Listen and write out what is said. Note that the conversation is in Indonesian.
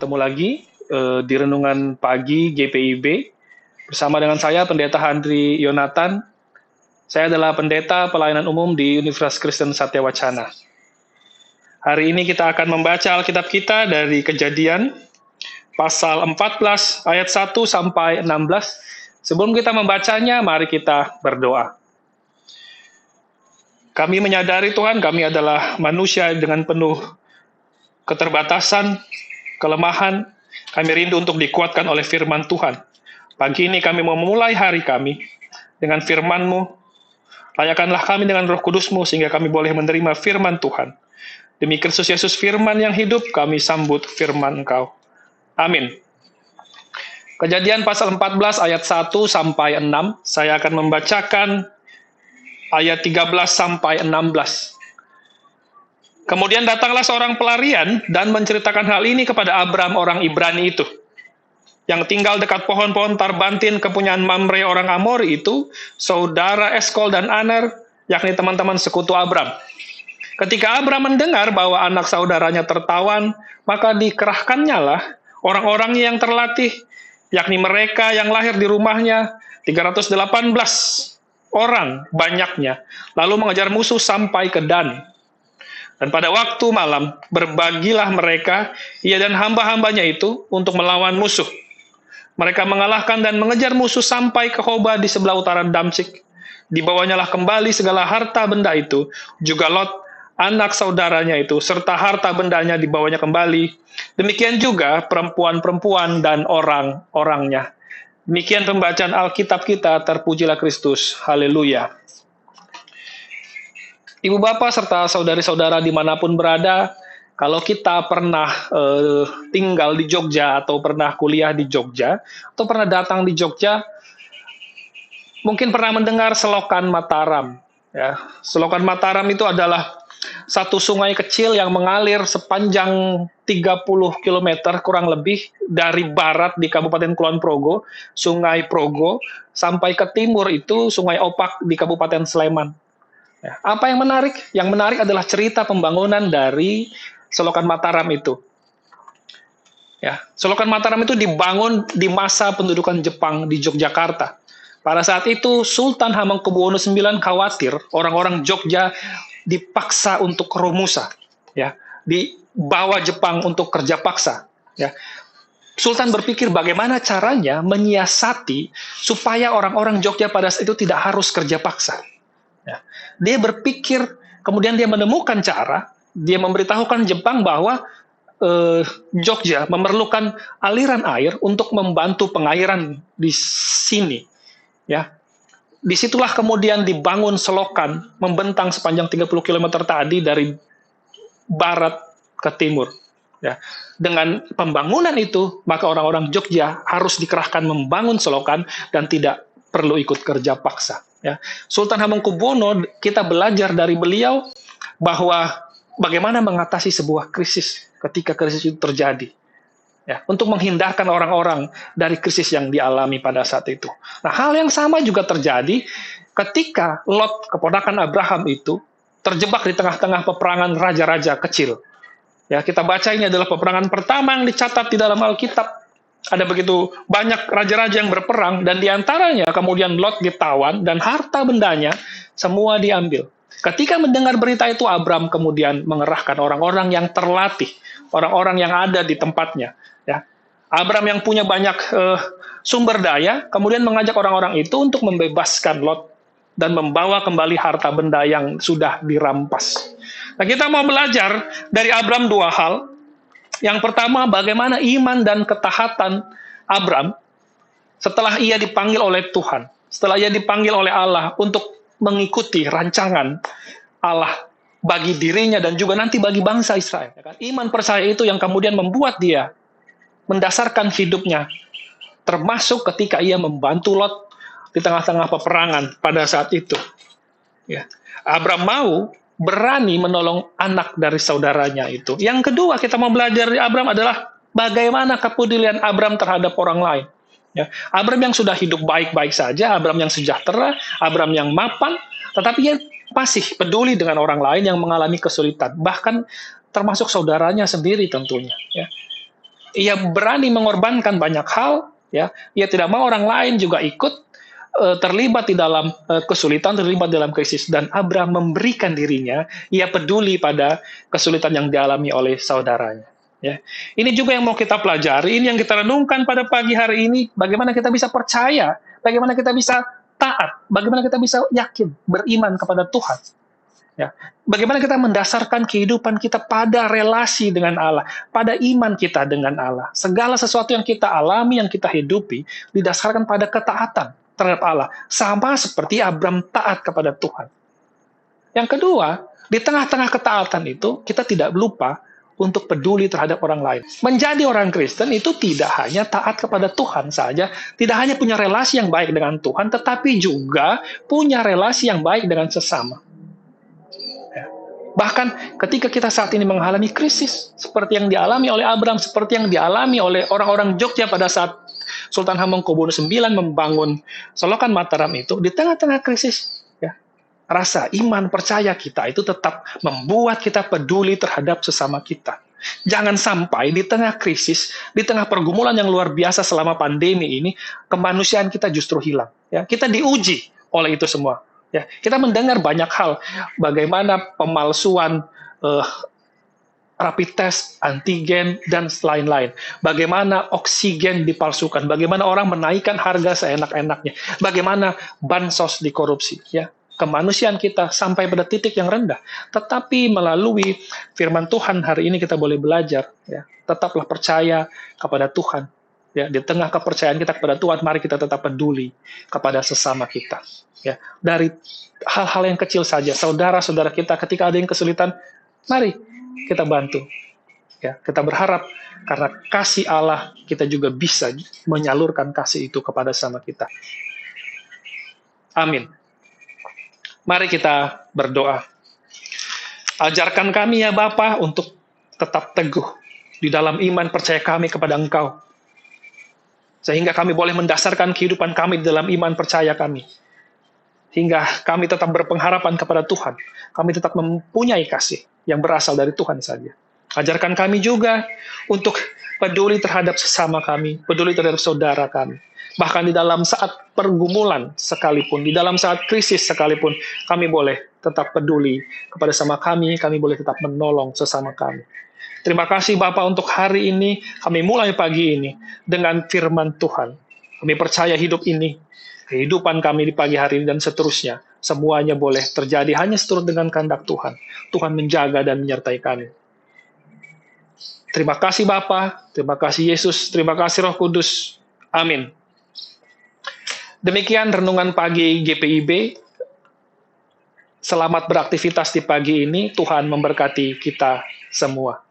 bertemu lagi di Renungan Pagi GPIB bersama dengan saya Pendeta Handri Yonatan. Saya adalah pendeta pelayanan umum di Universitas Kristen Satya Wacana. Hari ini kita akan membaca Alkitab kita dari Kejadian pasal 14 ayat 1 sampai 16. Sebelum kita membacanya, mari kita berdoa. Kami menyadari Tuhan, kami adalah manusia dengan penuh keterbatasan, kelemahan. Kami rindu untuk dikuatkan oleh firman Tuhan. Pagi ini kami mau memulai hari kami dengan firman-Mu. Layakkanlah kami dengan Roh Kudus-Mu sehingga kami boleh menerima firman Tuhan. Demi Kristus Yesus firman yang hidup, kami sambut firman Engkau. Amin. Kejadian pasal 14 ayat 1 sampai 6. Saya akan membacakan ayat 13 sampai 16. Kemudian datanglah seorang pelarian dan menceritakan hal ini kepada Abram orang Ibrani itu, yang tinggal dekat pohon-pohon tarbantin kepunyaan Mamre orang Amori itu, saudara Eskol dan Aner, yakni teman-teman sekutu Abram. Ketika Abram mendengar bahwa anak saudaranya tertawan, maka dikerahkannya lah orang-orang yang terlatih, yakni mereka yang lahir di rumahnya, 318 orang banyaknya, lalu mengejar musuh sampai ke Dan. Dan pada waktu malam, berbagilah mereka, ia dan hamba-hambanya itu, untuk melawan musuh. Mereka mengalahkan dan mengejar musuh sampai ke Hoba di sebelah utara Damsyik. Dibawanya lah kembali segala harta benda itu, juga Lot, anak saudaranya itu, serta harta bendanya dibawanya kembali. Demikian juga perempuan-perempuan dan orang-orangnya. Demikian pembacaan Alkitab kita, terpujilah Kristus. Haleluya. Ibu bapak serta saudari-saudara dimanapun berada, kalau kita pernah tinggal di Jogja atau pernah kuliah di Jogja atau pernah datang di Jogja, mungkin pernah mendengar Selokan Mataram. Ya, Selokan Mataram itu adalah satu sungai kecil yang mengalir sepanjang 30 km kurang lebih dari barat di Kabupaten Kulon Progo, Sungai Progo, sampai ke timur itu Sungai Opak di Kabupaten Sleman. Ya, apa yang menarik? Yang menarik adalah cerita pembangunan dari Selokan Mataram itu. Ya, Selokan Mataram itu dibangun di masa pendudukan Jepang di Yogyakarta. Pada saat itu Sultan Hamengkubuwono IX khawatir orang-orang Jogja dipaksa untuk ke Romusa, ya, dibawa Jepang untuk kerja paksa. Ya. Sultan berpikir bagaimana caranya menyiasati supaya orang-orang Jogja pada saat itu tidak harus kerja paksa. Ya. Dia berpikir, kemudian dia menemukan cara, dia memberitahukan Jepang bahwa Jogja memerlukan aliran air untuk membantu pengairan di sini. Ya. Disitulah kemudian dibangun selokan, membentang sepanjang 30 km tadi dari barat ke timur. Ya. Dengan pembangunan itu, maka orang-orang Jogja harus dikerahkan membangun selokan dan tidak perlu ikut kerja paksa. Ya. Sultan Hamengkubuwono, kita belajar dari beliau bahwa bagaimana mengatasi sebuah krisis ketika krisis itu terjadi. Ya, untuk menghindarkan orang-orang dari krisis yang dialami pada saat itu. Nah, hal yang sama juga terjadi ketika Lot, keponakan Abraham itu, terjebak di tengah-tengah peperangan raja-raja kecil. Ya, kita baca ini adalah peperangan pertama yang dicatat di dalam Alkitab. Ada begitu banyak raja-raja yang berperang, dan diantaranya kemudian Lot ditawan, dan harta bendanya semua diambil. Ketika mendengar berita itu, Abram kemudian mengerahkan orang-orang yang terlatih, orang-orang yang ada di tempatnya. Ya. Abram yang punya banyak sumber daya, kemudian mengajak orang-orang itu untuk membebaskan Lot dan membawa kembali harta benda yang sudah dirampas. Nah, kita mau belajar dari Abram dua hal. Yang pertama, bagaimana iman dan ketaatan Abram setelah ia dipanggil oleh Tuhan, setelah ia dipanggil oleh Allah untuk mengikuti rancangan Allah bagi dirinya dan juga nanti bagi bangsa Israel. Iman percaya itu yang kemudian membuat dia mendasarkan hidupnya, termasuk ketika ia membantu Lot di tengah-tengah peperangan pada saat itu. Ya. Abram mau berani menolong anak dari saudaranya itu. Yang kedua, kita mau belajar dari Abram adalah bagaimana kepedulian Abram terhadap orang lain. Ya. Abram yang sudah hidup baik-baik saja, Abram yang sejahtera, Abram yang mapan, tetapi ia masih peduli dengan orang lain yang mengalami kesulitan, bahkan termasuk saudaranya sendiri tentunya. Ya. Ia berani mengorbankan banyak hal, ya. Ia tidak mau orang lain juga ikut terlibat di dalam kesulitan, terlibat dalam krisis, dan Abraham memberikan dirinya. Ia peduli pada kesulitan yang dialami oleh saudaranya. Ya, ini juga yang mau kita pelajari, ini yang kita renungkan pada pagi hari ini. Bagaimana kita bisa percaya, bagaimana kita bisa taat, bagaimana kita bisa yakin, beriman kepada Tuhan. Ya, bagaimana kita mendasarkan kehidupan kita pada relasi dengan Allah, pada iman kita dengan Allah. Segala sesuatu yang kita alami, yang kita hidupi, didasarkan pada ketaatan terhadap Allah, sama seperti Abraham taat kepada Tuhan. Yang kedua, di tengah-tengah ketaatan itu, kita tidak lupa untuk peduli terhadap orang lain. Menjadi orang Kristen itu tidak hanya taat kepada Tuhan saja, tidak hanya punya relasi yang baik dengan Tuhan, tetapi juga punya relasi yang baik dengan sesama. Bahkan ketika kita saat ini mengalami krisis, seperti yang dialami oleh Abraham, seperti yang dialami oleh orang-orang Jogja pada saat Sultan Hamengkubuwono IX membangun Solokan Mataram itu, di tengah-tengah krisis, ya, rasa iman percaya kita itu tetap membuat kita peduli terhadap sesama kita. Jangan sampai di tengah krisis, di tengah pergumulan yang luar biasa selama pandemi ini, kemanusiaan kita justru hilang. Ya, kita diuji oleh itu semua. Ya, kita mendengar banyak hal, bagaimana pemalsuan rapid test, antigen, dan lain-lain. Bagaimana oksigen dipalsukan, bagaimana orang menaikkan harga seenak-enaknya, bagaimana bansos dikorupsi. Ya, kemanusiaan kita sampai pada titik yang rendah. Tetapi melalui firman Tuhan hari ini kita boleh belajar. Ya, tetaplah percaya kepada Tuhan. Ya, di tengah kepercayaan kita kepada Tuhan, mari kita tetap peduli kepada sesama kita. Ya, dari hal-hal yang kecil saja, saudara-saudara kita ketika ada yang kesulitan, mari kita bantu. Ya, kita berharap karena kasih Allah kita juga bisa menyalurkan kasih itu kepada sama kita. Amin. Mari kita berdoa. Ajarkan kami ya Bapa untuk tetap teguh di dalam iman percaya kami kepada Engkau. Sehingga kami boleh mendasarkan kehidupan kami di dalam iman percaya kami. Hingga kami tetap berpengharapan kepada Tuhan. Kami tetap mempunyai kasih yang berasal dari Tuhan saja. Ajarkan kami juga untuk peduli terhadap sesama kami, peduli terhadap saudara kami. Bahkan di dalam saat pergumulan sekalipun, di dalam saat krisis sekalipun, kami boleh tetap peduli kepada sama kami boleh tetap menolong sesama kami. Terima kasih Bapak untuk hari ini, kami mulai pagi ini dengan firman Tuhan. Kami percaya hidup ini, kehidupan kami di pagi hari ini dan seterusnya, semuanya boleh terjadi hanya seturut dengan kehendak Tuhan. Tuhan menjaga dan menyertai kami. Terima kasih Bapa, terima kasih Yesus, terima kasih Roh Kudus. Amin. Demikian renungan pagi GPIB. Selamat beraktivitas di pagi ini. Tuhan memberkati kita semua.